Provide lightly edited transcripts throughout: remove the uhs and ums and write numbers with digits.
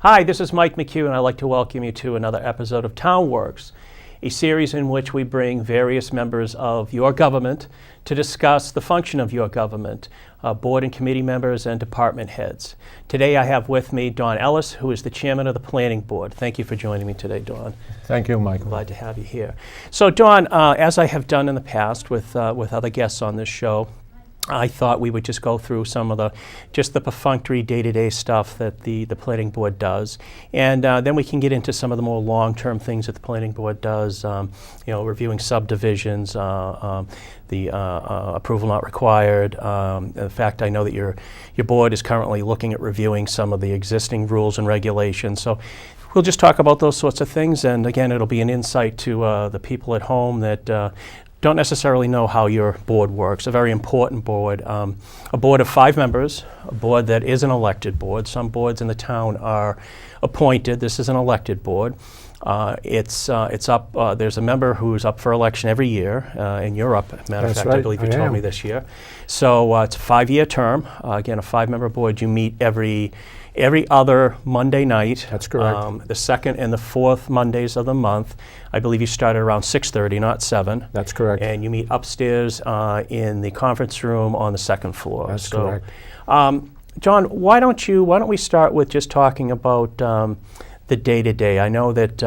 Hi, this is Mike McHugh, and I'd like to welcome you to another episode of TownWorks, a series in which we bring various members of your government to discuss the function of your government, board and committee members and department heads. Today I have with me Donald Ellis, who is the chairman of the Planning Board. Thank you for joining me today, Don. Thank you, Mike. Glad to have you here. So, Don, as I have done in the past with other guests on this show, I thought we would just go through some of the perfunctory day-to-day stuff that the Planning Board does, and then we can get into some of the more long-term things that the Planning Board does, reviewing subdivisions, the approval not required. In fact, I know that your board is currently looking at reviewing some of the existing rules and regulations. So we'll just talk about those sorts of things, and again, it'll be an insight to the people at home that don't necessarily know how your board works. A very important board, a board of 5 members, a board that is an elected board. Some boards in the town are appointed. This is an elected board. It's up. There's a member who's up for election every year, and you're up. As a matter of fact, right. I believe you told me this year. So it's a 5-year term. Again, a 5-member board. You meet every other Monday night. That's correct. The second and the fourth Mondays of the month. I believe you start at around 6:30, not 7. That's correct. And you meet upstairs in the conference room on the second floor. That's correct. John, why don't we start with just talking about the day-to-day. I know that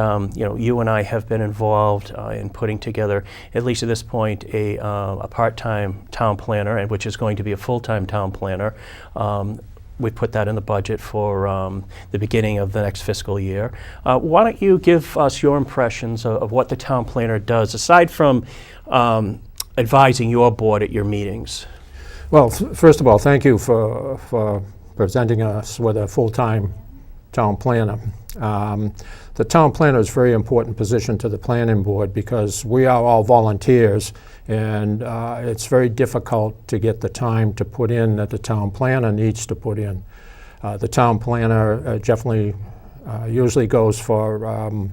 you and I have been involved in putting together, at least at this point, a part-time town planner, and which is going to be a full-time town planner. We put that in the budget for the beginning of the next fiscal year. Why don't you give us your impressions of what the town planner does, aside from advising your board at your meetings? Well, first of all, thank you for presenting us with a full-time town planner. The town planner is a very important position to the planning board because we are all volunteers, and it's very difficult to get the time to put in that the town planner needs to put in. The town planner definitely usually goes for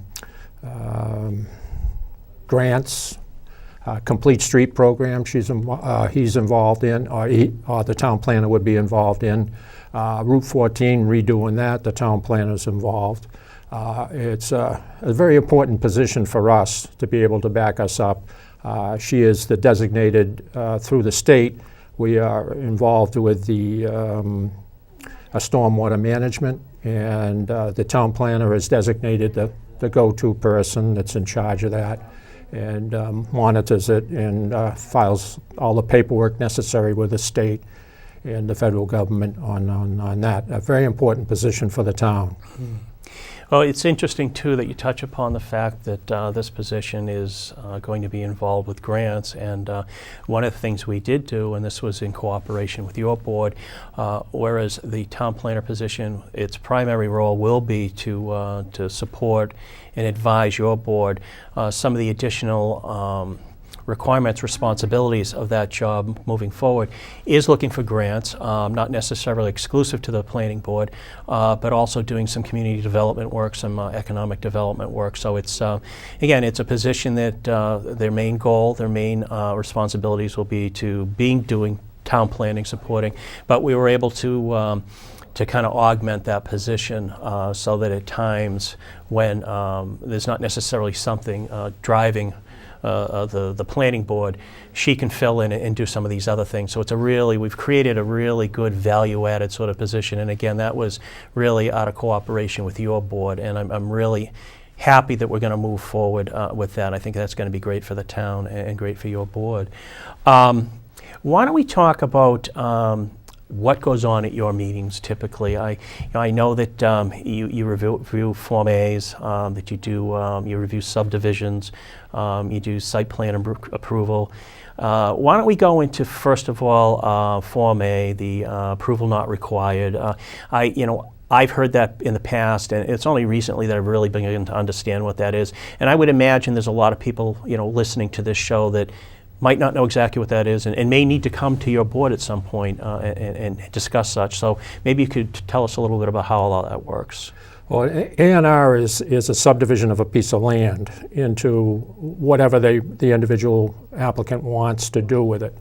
grants, complete street program he's involved in, or the town planner would be involved in. Route 14, redoing that, the town planner's involved. It's a very important position for us to be able to back us up. She is the designated, through the state, we are involved with the stormwater management, and the town planner is designated the go-to person that's in charge of that, and monitors it and files all the paperwork necessary with the state and the federal government on that. A very important position for the town. Mm. Well, it's interesting, too, that you touch upon the fact that this position is going to be involved with grants. And one of the things we did do, and this was in cooperation with your board, whereas the town planner position, its primary role will be to support and advise your board. Some of the additional requirements, responsibilities of that job moving forward is looking for grants, not necessarily exclusive to the planning board, but also doing some community development work, some economic development work. So it's, again, it's a position that their main goal, their main responsibilities will be doing town planning, supporting, but we were able to kind of augment that position so that at times when there's not necessarily something driving the planning board, she can fill in and do some of these other things. So we've created a really good value-added sort of position. And again, that was really out of cooperation with your board. And I'm really happy that we're going to move forward with that. I think that's going to be great for the town and great for your board. Why don't we talk about what goes on at your meetings typically? I know that you review Form As, that you review subdivisions, you do site plan approval. Why don't we go into, first of all, Form A, the approval not required. I've heard that in the past, and it's only recently that I've really begun to understand what that is. And I would imagine there's a lot of people, listening to this show that might not know exactly what that is and may need to come to your board at some point and discuss such. So maybe you could tell us a little bit about how all that works. Well, A&R is a subdivision of a piece of land into whatever the individual applicant wants to do with it.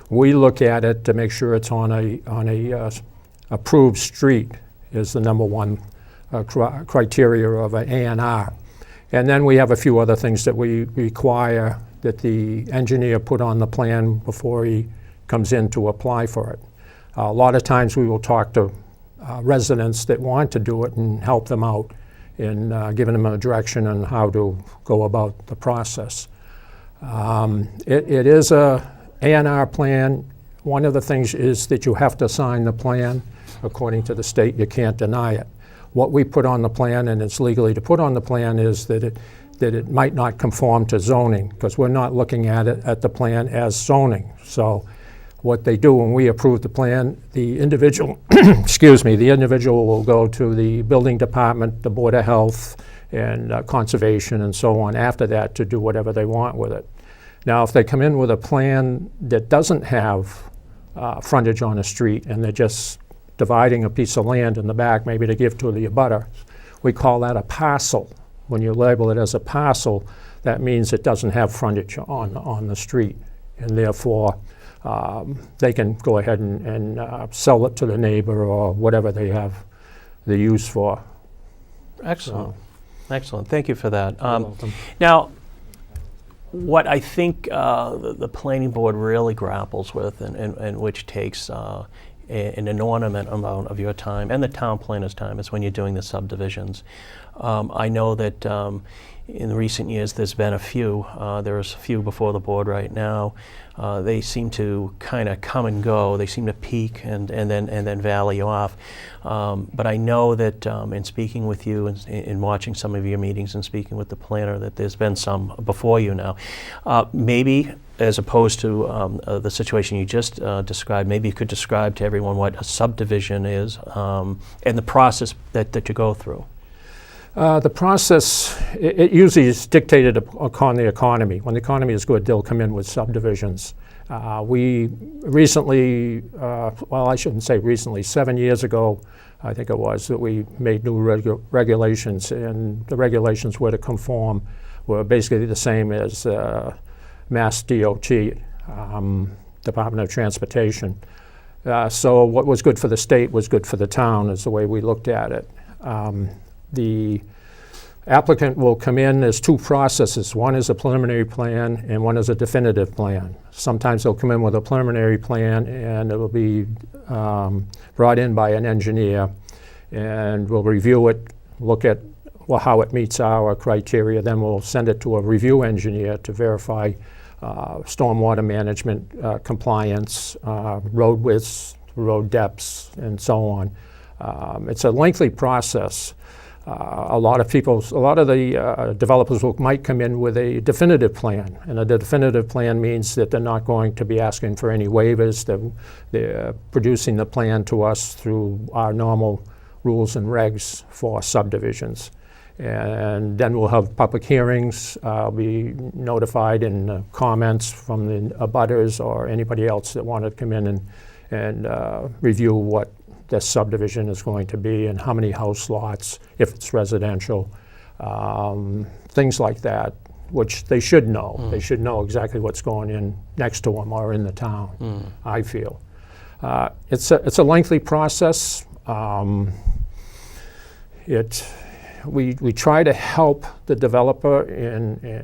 We look at it to make sure it's on a approved street is the number one criteria of an A&R. And then we have a few other things that we require that the engineer put on the plan before he comes in to apply for it. A lot of times we will talk to residents that want to do it and help them out in giving them a direction on how to go about the process. It is a A&R plan. One of the things is that you have to sign the plan. According to the state, you can't deny it. What we put on the plan, and it's legally to put on the plan, is that it might not conform to zoning, because we're not looking at it at the plan as zoning. So what they do when we approve the plan, the individual, excuse me, the individual will go to the building department, the Board of Health, and Conservation, and so on after that to do whatever they want with it. Now, if they come in with a plan that doesn't have frontage on a street and they're just dividing a piece of land in the back, maybe to give to the abutter, we call that a parcel. When you label it as a parcel, that means it doesn't have frontage on the street, and therefore they can go ahead and sell it to the neighbor or whatever they have the use for. Excellent. Excellent. Thank you for that. You're welcome. Now, what I think the planning board really grapples with, and which takes an inordinate amount of your time and the town planner's time, is when you're doing the subdivisions. I know that in recent years there's been a few. There's a few before the board right now. They seem to kind of come and go. They seem to peak and then valley off. But I know that in speaking with you and in watching some of your meetings and speaking with the planner, that there's been some before you now. Maybe, as opposed to the situation you just described, maybe you could describe to everyone what a subdivision is and the process that you go through. The process, it usually is dictated upon the economy. When the economy is good, they'll come in with subdivisions. We recently, well, I shouldn't say recently, 7 years ago, I think it was, that we made new regulations, and the regulations were to conform, were basically the same as Mass DOT, Department of Transportation. So what was good for the state was good for the town, is the way we looked at it. The applicant will come in, there's two processes. One is a preliminary plan and one is a definitive plan. Sometimes they'll come in with a preliminary plan and it will be brought in by an engineer, and we'll review it, look at how it meets our criteria, then we'll send it to a review engineer to verify stormwater management compliance, road widths, road depths, and so on. It's a lengthy process. A lot of the developers might come in with a definitive plan, and a definitive plan means that they're not going to be asking for any waivers. They're producing the plan to us through our normal rules and regs for subdivisions. And then we'll have public hearings, be notified in comments from the abutters or anybody else that want to come in and review what the subdivision is going to be and how many house lots, if it's residential, things like that, which they should know. They should know exactly what's going in next to them or in the town, I feel. It's a lengthy process. We try to help the developer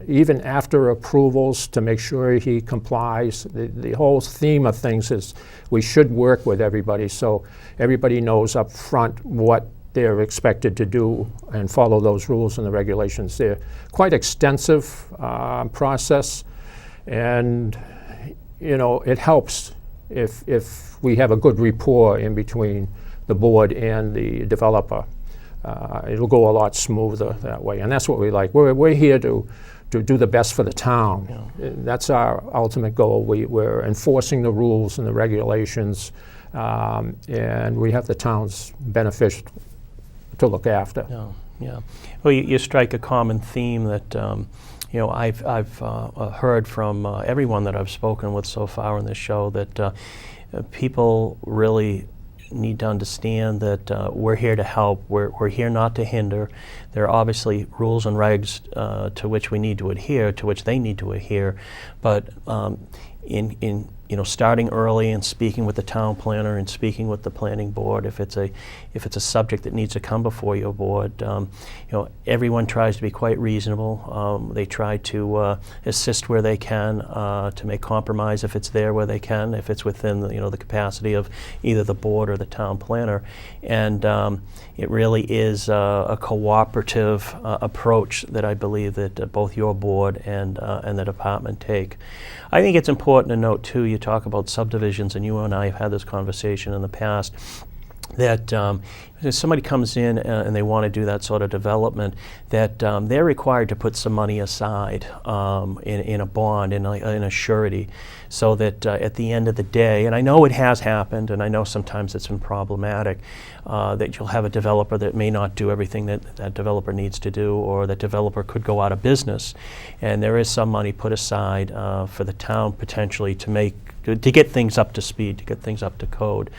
even after approvals to make sure he complies. The whole theme of things is we should work with everybody so everybody knows up front what they're expected to do and follow those rules and the regulations. They're quite extensive process, and it helps if we have a good rapport in between the board and the developer. It'll go a lot smoother that way, and that's what we like. We're here to do the best for the town. Yeah. That's our ultimate goal. We're enforcing the rules and the regulations, and we have the town's benefit to look after. Yeah, yeah. Well, you strike a common theme that I've heard from everyone that I've spoken with so far on this show, that people really need to understand that we're here to help. We're here not to hinder. There are obviously rules and regs to which we need to adhere, to which they need to adhere. But in starting early and speaking with the town planner and speaking with the planning board, if it's a subject that needs to come before your board, everyone tries to be quite reasonable. They try to assist where they can, to make compromise if it's there where they can, if it's within the capacity of either the board or the town planner, and it really is a cooperative approach that I believe that both your board and the department take. I think it's important to note too, you talk about subdivisions, and you and I have had this conversation in the past, that if somebody comes in and they want to do that sort of development, that they're required to put some money aside in a bond, in a surety, so that at the end of the day, and I know it has happened, and I know sometimes it's been problematic, that you'll have a developer that may not do everything that developer needs to do, or that developer could go out of business, and there is some money put aside for the town potentially to get things up to speed, to get things up to code.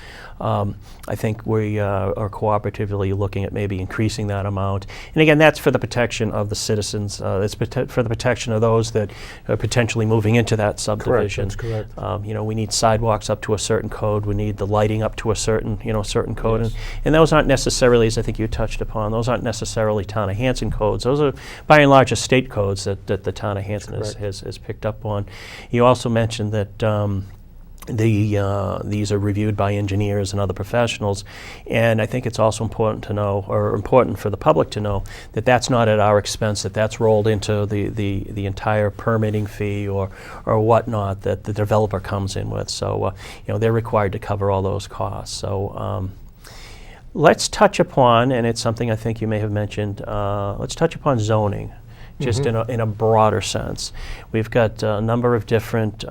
I think we are cooperatively looking at maybe increasing that amount. And again, that's for the protection of the citizens. It's for the protection of those that are potentially moving into that subdivision. Correct, that's correct. We need sidewalks up to a certain code. We need the lighting up to a certain code. Yes. And those aren't necessarily, as I think you touched upon, those aren't necessarily Town of Hanson codes. Those are, by and large, state codes that the Town of Hanson has picked up on. You also mentioned that these are reviewed by engineers and other professionals, and I think it's also important to know, or important for the public to know, that that's not at our expense, that's rolled into the entire permitting fee or whatnot that the developer comes in with. So they're required to cover all those costs. So let's touch upon, and it's something I think you may have mentioned, let's touch upon zoning, just in a broader sense. We've got a number of different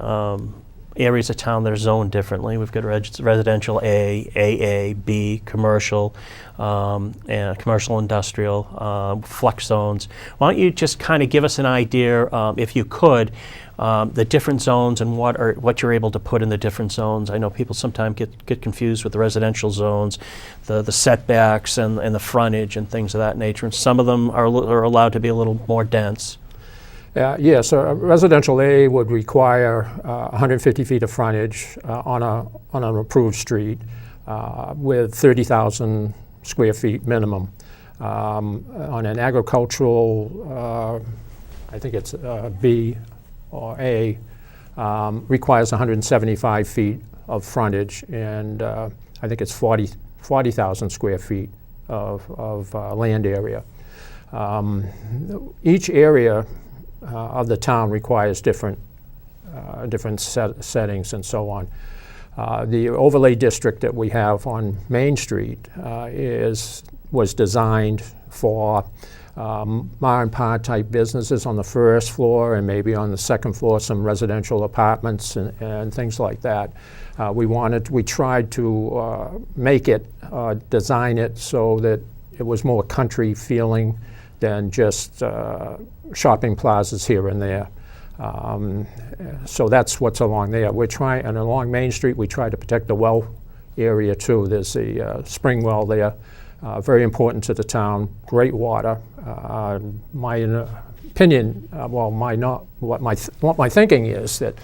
areas of town that are zoned differently. We've got residential A, AA, B, commercial, and commercial industrial, flex zones. Why don't you just kind of give us an idea, if you could, the different zones and what you're able to put in the different zones. I know people sometimes get confused with the residential zones, the setbacks and the frontage and things of that nature, and some of them are allowed to be a little more dense. Yes, residential A would require 150 feet of frontage on an approved street with 30,000 square feet minimum. On an agricultural, I think it's B or A, requires 175 feet of frontage, and I think it's 40,000 square feet of land area. Each area of the town requires different settings and so on. The overlay district that we have on Main Street was designed for ma and pa type businesses on the first floor, and maybe on the second floor some residential apartments and things like that. We tried to make it, design it so that it was more country feeling than just shopping plazas here and there. So that's what's along there. And along Main Street, we try to protect the well area too. There's a spring well there, very important to the town, great water. My opinion, what my thinking is that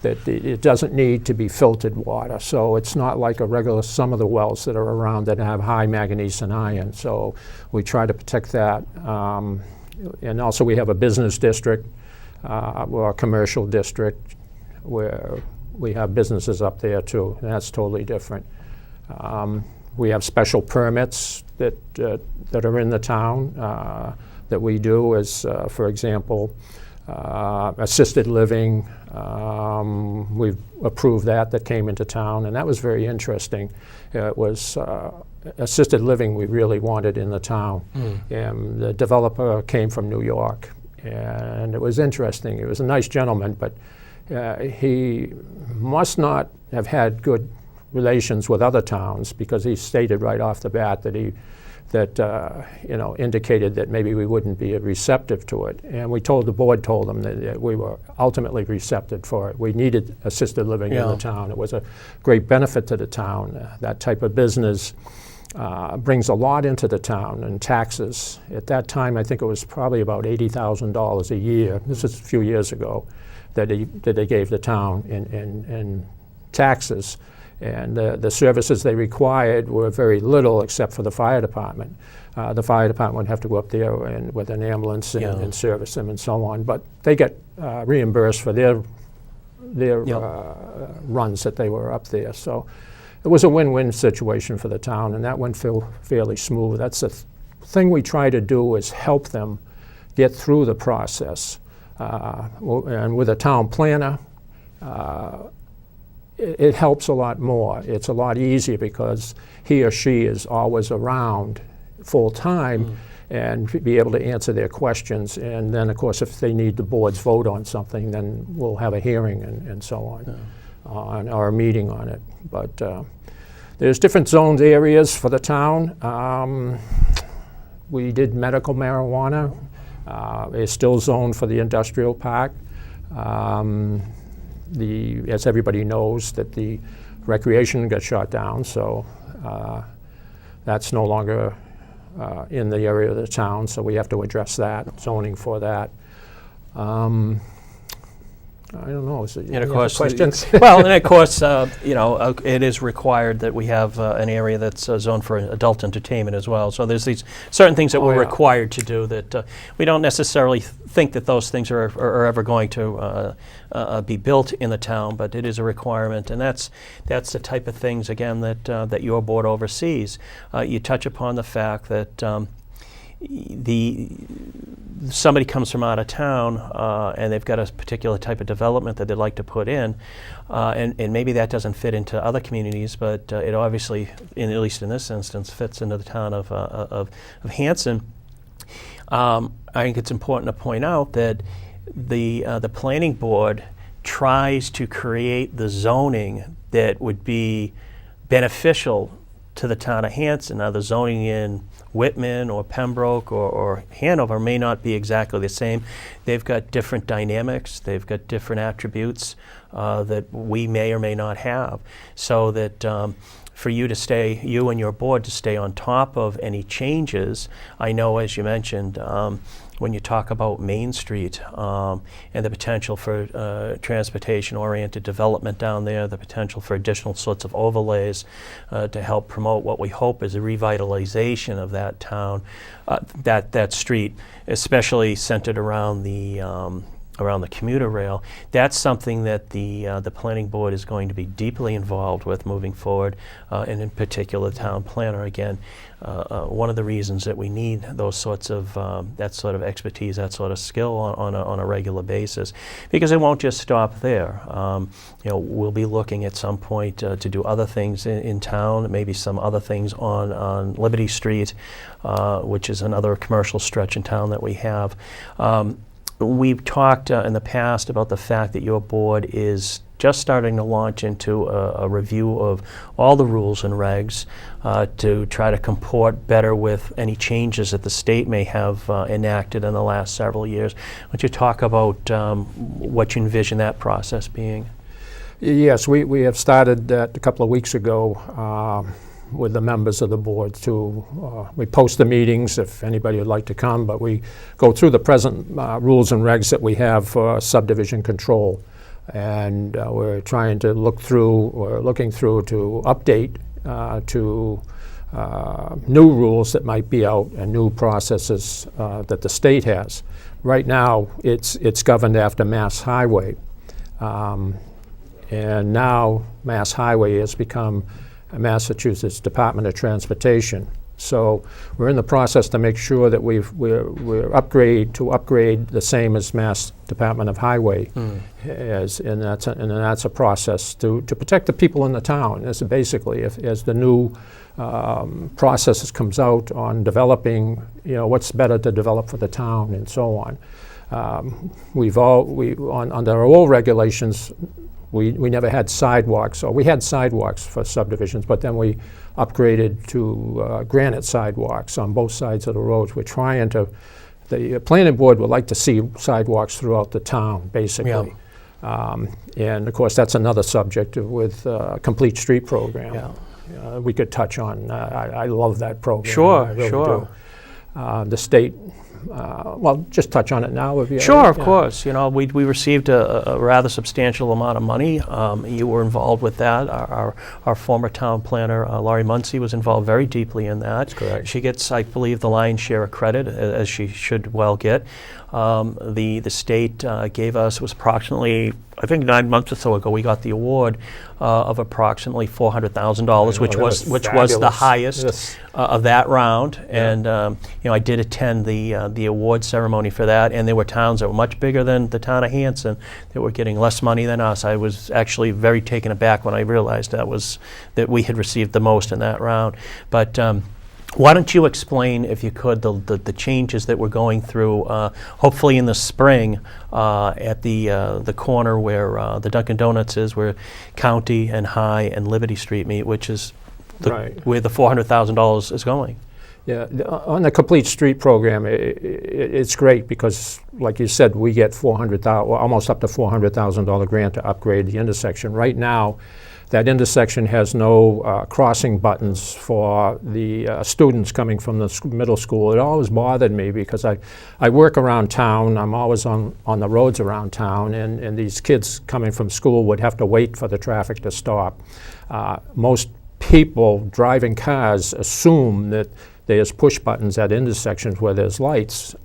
it doesn't need to be filtered water. So it's not like some of the wells that are around that have high manganese and iron. So we try to protect that. And also we have a business district or a commercial district where we have businesses up there too, and that's totally different. We have special permits that are in the town that we do, as for example, assisted living. We've approved that came into town, and that was very interesting. It was assisted living we really wanted in the town. And the developer came from New York, and it was interesting. It was a nice gentleman, but he must not have had good relations with other towns, because he stated right off the bat that indicated that maybe we wouldn't be receptive to it. And the board told them that we were ultimately receptive for it. We needed assisted living in the town. It was a great benefit to the town. That type of business brings a lot into the town in taxes. At that time, I think it was probably about $80,000 a year. This is a few years ago that they gave the town in taxes. And the services they required were very little except for the fire department. The fire department would have to go up there and with an ambulance and service them and so on. But they get reimbursed for their runs that they were up there. So it was a win-win situation for the town, and that went fairly smooth. That's the thing we try to do, is help them get through the process. And with a town planner, it helps a lot more. It's a lot easier because he or she is always around full-time and be able to answer their questions. And then, of course, if they need the board's vote on something, then we'll have a hearing and so on, or a meeting on it. But there's different zoned areas for the town. We did medical marijuana. It's still zoned for the industrial park. As everybody knows, that the recreation got shut down, so that's no longer in the area of the town, so we have to address that, zoning for that. I don't know. And of course, questions? Well, and of course, it is required that we have an area that's zoned for adult entertainment as well. So there's these certain things that we're required to do that we don't necessarily think that those things are ever going to be built in the town, but it is a requirement, and that's the type of things, again, that your board oversees. You touch upon the fact that somebody comes from out of town and they've got a particular type of development that they'd like to put in, and maybe that doesn't fit into other communities, but it obviously, at least in this instance, fits into the town of Hanson. I think it's important to point out that the planning board tries to create the zoning that would be beneficial to the town of Hanson. Now, the zoning in Whitman or Pembroke or Hanover may not be exactly the same. They've got different dynamics. They've got different attributes that we may or may not have. So that for you and your board to stay on top of any changes, I know, as you mentioned, when you talk about Main Street and the potential for transportation-oriented development down there, the potential for additional sorts of overlays to help promote what we hope is a revitalization of that town, that street, especially centered around the commuter rail. That's something that the planning board is going to be deeply involved with moving forward, and in particular, the town planner. Again, one of the reasons that we need those sorts of that sort of expertise, that sort of skill on a regular basis, because it won't just stop there. We'll be looking at some point to do other things in town, maybe some other things on Liberty Street, which is another commercial stretch in town that we have. We've talked in the past about the fact that your board is just starting to launch into a review of all the rules and regs to try to comport better with any changes that the state may have enacted in the last several years. Why don't you talk about what you envision that process being? Yes, we have started that a couple of weeks ago with the members of the board we post the meetings if anybody would like to come, but we go through the present rules and regs that we have for subdivision control. And we're looking through to update to new rules that might be out and new processes that the state has. Right now, it's governed after Mass Highway. And now Mass Highway has become Massachusetts Department of Transportation. So we're in the process to make sure that we're upgrade the same as Mass Department of Highway, and that's a process to protect the people in the town. As basically, as the new process comes out on developing, what's better to develop for the town and so on. Under our old regulations, we never had sidewalks, or we had sidewalks for subdivisions, but then we upgraded to granite sidewalks on both sides of the roads. We're trying to, the planning board would like to see sidewalks throughout the town, basically. Yeah. And of course, that's another subject with complete street program. Yeah. We could touch on. I love that program. Sure, I really sure. do. The state well, just touch on it now if you... Sure, of yeah. course. You know, we received a rather substantial amount of money. You were involved with that. Our former town planner, Laurie Muncy, was involved very deeply in that. That's correct. She gets, I believe, the lion's share of credit, as she should well get. The state gave us, it was approximately, I think 9 months or so ago, we got the award of approximately $400,000, which was the fabulous. highest Yes. of that round. Yeah. And you know, I did attend the award ceremony for that, and there were towns that were much bigger than the town of Hanson that were getting less money than us. I was actually very taken aback when I realized that we had received the most in that round. But why don't you explain, if you could, the changes that we're going through, hopefully in the spring, at the corner where the Dunkin' Donuts is, where County and High and Liberty Street meet, which is Right. where the $400,000 is going. Yeah, on the Complete Street program, it's great because, like you said, we get almost up to $400,000 grant to upgrade the intersection. Right now, that intersection has no crossing buttons for the students coming from the middle school. It always bothered me because I work around town. I'm always on the roads around town, and these kids coming from school would have to wait for the traffic to stop. Most people driving cars assume that there's push buttons at intersections where there's lights,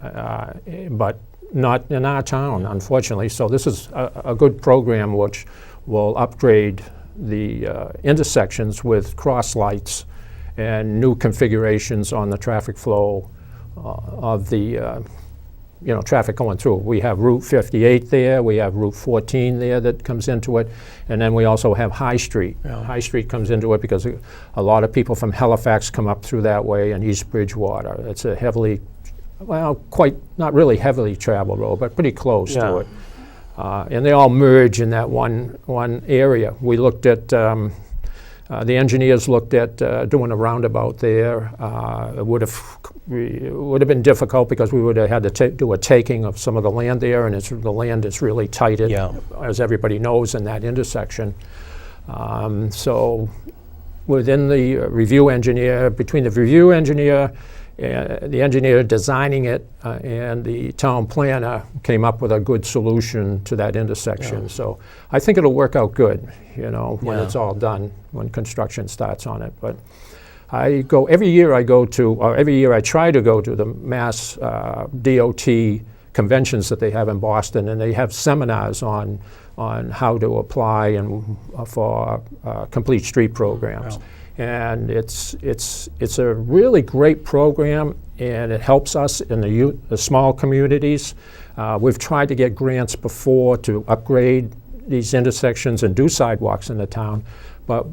but not in our town, unfortunately. So this is a good program which will upgrade the intersections with cross lights and new configurations on the traffic flow of the traffic going through. We have Route 58 there, we have Route 14 there that comes into it, and then we also have High Street. Yeah. High Street comes into it because a lot of people from Halifax come up through that way, and East Bridgewater. It's a heavily, well, not really heavily traveled road, but pretty close to it. And they all merge in that one area. We looked at, the engineers looked at doing a roundabout there. It would have been difficult because we would have had to do a taking of some of the land there, and the land is really tight, as everybody knows, in that intersection. So within the review engineer, between the review engineer, the engineer designing it and the town planner came up with a good solution to that intersection. Yeah. So I think it'll work out good, when Yeah. it's all done, when construction starts on it. But every year I try to go to the Mass DOT conventions that they have in Boston, and they have seminars on how to apply and for complete street programs. Wow. And it's a really great program, and it helps us in the small communities. We've tried to get grants before to upgrade these intersections and do sidewalks in the town, but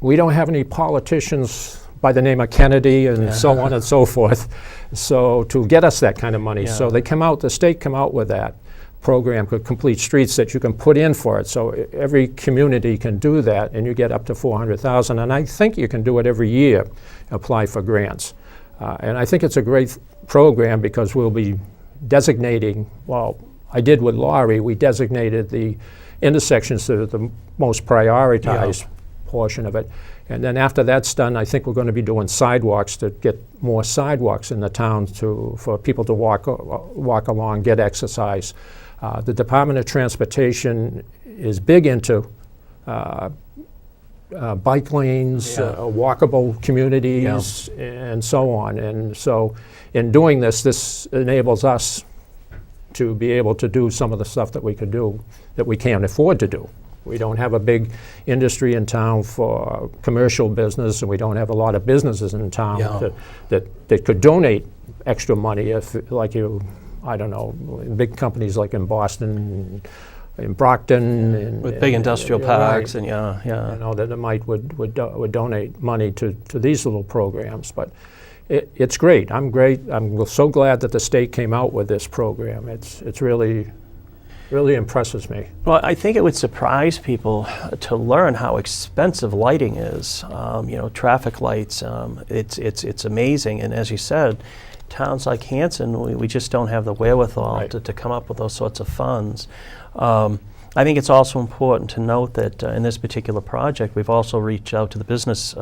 we don't have any politicians by the name of Kennedy and so on and so forth, so to get us that kind of money. Yeah. So the state come out with that program called Complete Streets that you can put in for it. So every community can do that, and you get up to $400,000. And I think you can do it every year, apply for grants. And I think it's a great program because we'll be designating, well, I did with Laurie, we designated the intersections that are the most prioritized portion of it. And then after that's done, I think we're going to be doing sidewalks to get more sidewalks in the town for people to walk along, get exercise. The Department of Transportation is big into bike lanes, walkable communities, and so on. And so in doing this enables us to be able to do some of the stuff that we could do, that we can't afford to do. We don't have a big industry in town for commercial business, and we don't have a lot of businesses in town that could donate extra money if, I don't know, big companies like in Boston, in Brockton. With big industrial parks, right. and That would donate money to these little programs. But it's great. I'm so glad that the state came out with this program. It's really impresses me. Well, I think it would surprise people to learn how expensive lighting is. Traffic lights. It's amazing. And as you said, towns like Hanson, we just don't have the wherewithal to come up with those sorts of funds. I think it's also important to note that in this particular project, we've also reached out to the business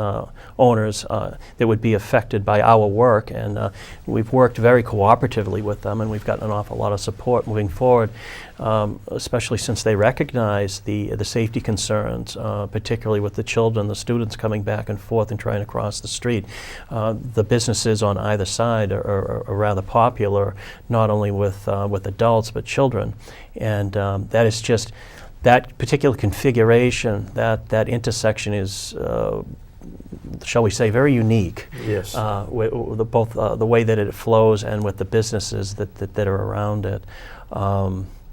owners that would be affected by our work, and we've worked very cooperatively with them, and we've gotten an awful lot of support moving forward, especially since they recognize the safety concerns, particularly with the children, the students coming back and forth and trying to cross the street. The businesses on either side are rather popular, not only with adults but children, and that is just that particular configuration. That intersection is, shall we say, very unique. Yes. Both the way that it flows and with the businesses that are around it.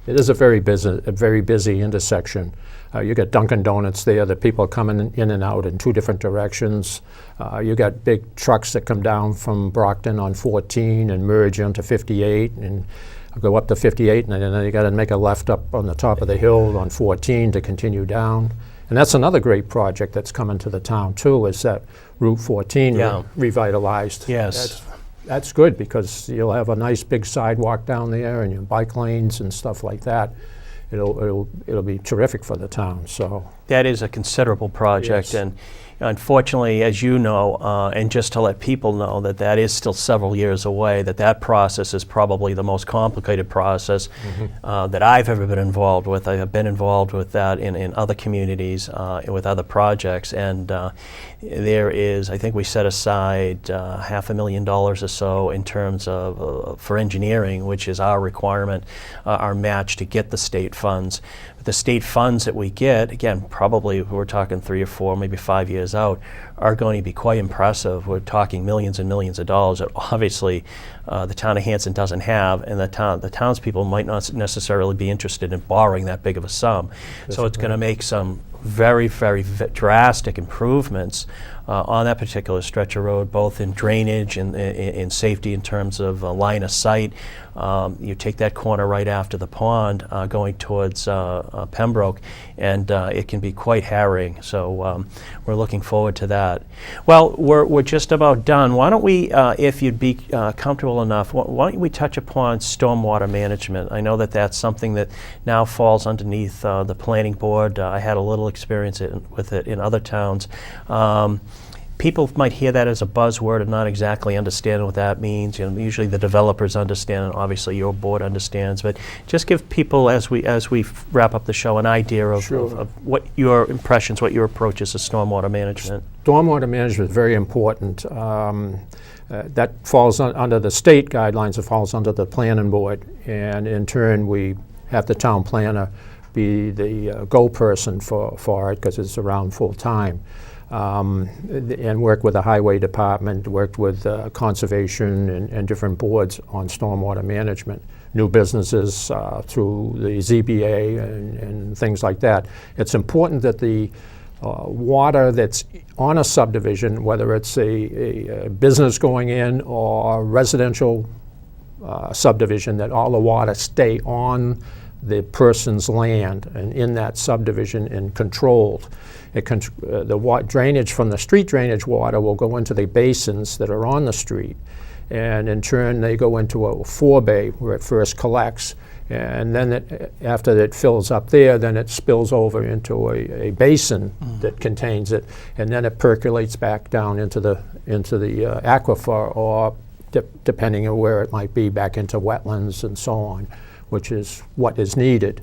It is a very busy intersection. You got Dunkin' Donuts there, the people coming in and out in two different directions. You got big trucks that come down from Brockton on 14 and merge onto 58 and go up to 58, and then you got to make a left up on the top of the hill on 14 to continue down. And that's another great project that's coming to the town too, is that Route 14 revitalized. Yes. That's good, because you'll have a nice big sidewalk down there and your bike lanes and stuff like that. It'll be terrific for the town. So that is a considerable project, Yes. and unfortunately, as you know, and just to let people know that is still several years away, that process is probably the most complicated process that I've ever been involved with. I have been involved with that in other communities, with other projects, and there is, I think we set aside $500,000 or so in terms of for engineering, which is our requirement, our match to get the state funds. The state funds that we get, again, probably we're talking 3 or 4, maybe 5 years out, are going to be quite impressive. We're talking millions and millions of dollars that obviously the town of Hanson doesn't have, and the townspeople might not necessarily be interested in borrowing that big of a sum. So it's going to make some very, very drastic improvements on that particular stretch of road, both in drainage and in safety in terms of line of sight. You take that corner right after the pond going towards Pembroke, and it can be quite harrowing. So we're looking forward to that. Well, we're just about done. Why don't we, if you'd be comfortable enough, why don't we touch upon stormwater management? I know that that's something that now falls underneath the planning board. I had a little experience with it in other towns. People might hear that as a buzzword and not exactly understand what that means. You know, usually the developers understand, and obviously your board understands. But just give people, as we wrap up the show, an idea of, Sure. of what your impressions, what your approach is to stormwater management. stormwater management is very important. That falls under the state guidelines. It falls under the planning board, and in turn we have the town planner be the go person for it, because it's around full time. And work with the highway department, worked with conservation and different boards on stormwater management, new businesses through the ZBA and things like that. It's important that the water that's on a subdivision, whether it's a business going in or residential subdivision, that all the water stay on the person's land and in that subdivision and controlled. The drainage from the street drainage water will go into the basins that are on the street, and in turn they go into a forebay where it first collects, and then after it fills up there, then it spills over into a basin that contains it, and then it percolates back down into the aquifer, or depending on where it might be, back into wetlands and so on, which is what is needed.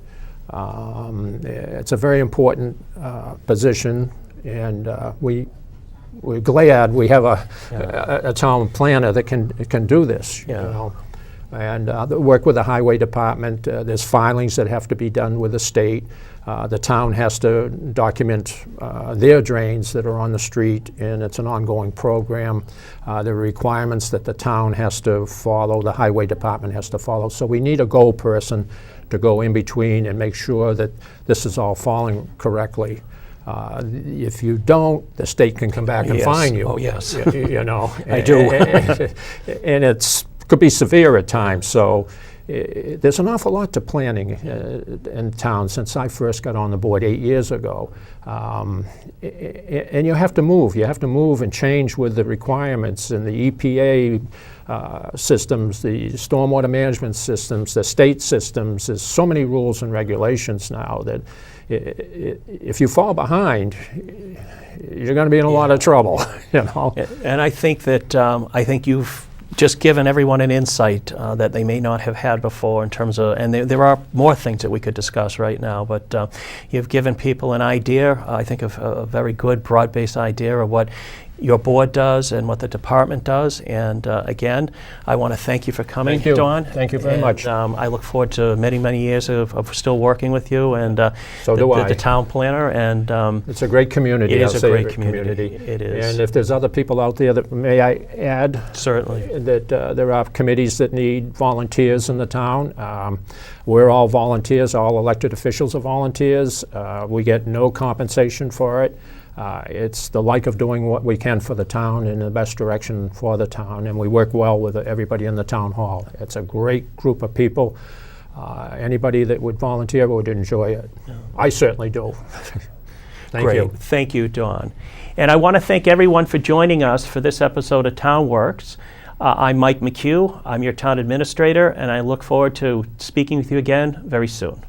It's a very important position, and we're glad we have a town planner that can do this. You know? And work with the highway department. There's filings that have to be done with the state. The town has to document their drains that are on the street, and it's an ongoing program. The requirements that the town has to follow, the highway department has to follow. So we need a go person to go in between and make sure that this is all falling correctly. If you don't, the state can come back and fine you. Oh, yes. You know. I do. And it's could be severe at times. So there's an awful lot to planning in town since I first got on the board 8 years ago. And you have to move. You have to move and change with the requirements and the EPA systems, the stormwater management systems, the state systems. There's so many rules and regulations now that if you fall behind, you're going to be in a lot of trouble. You know. And I think that you've just given everyone an insight that they may not have had before in terms of, and there are more things that we could discuss right now, but you've given people an idea, I think of a very good broad-based idea of what your board does and what the department does. And again, I want to thank you for coming, Thank you. Dawn. Thank you very much. I look forward to many, many years of still working with you and So do I. the town planner. And It's a great community. it is I'll a say great community. It is. And if there's other people out there that, may I add, Certainly. that there are committees that need volunteers in the town. We're all volunteers. All elected officials are volunteers. We get no compensation for it. It's the like of doing what we can for the town in the best direction for the town, and we work well with everybody in the town hall. It's a great group of people. Anybody that would volunteer would enjoy it. I certainly do. Thank Great. you. Thank you, Dawn. And I want to thank everyone for joining us for this episode of TownWorks. I'm Mike McHugh. I'm your town administrator, and I look forward to speaking with you again very soon.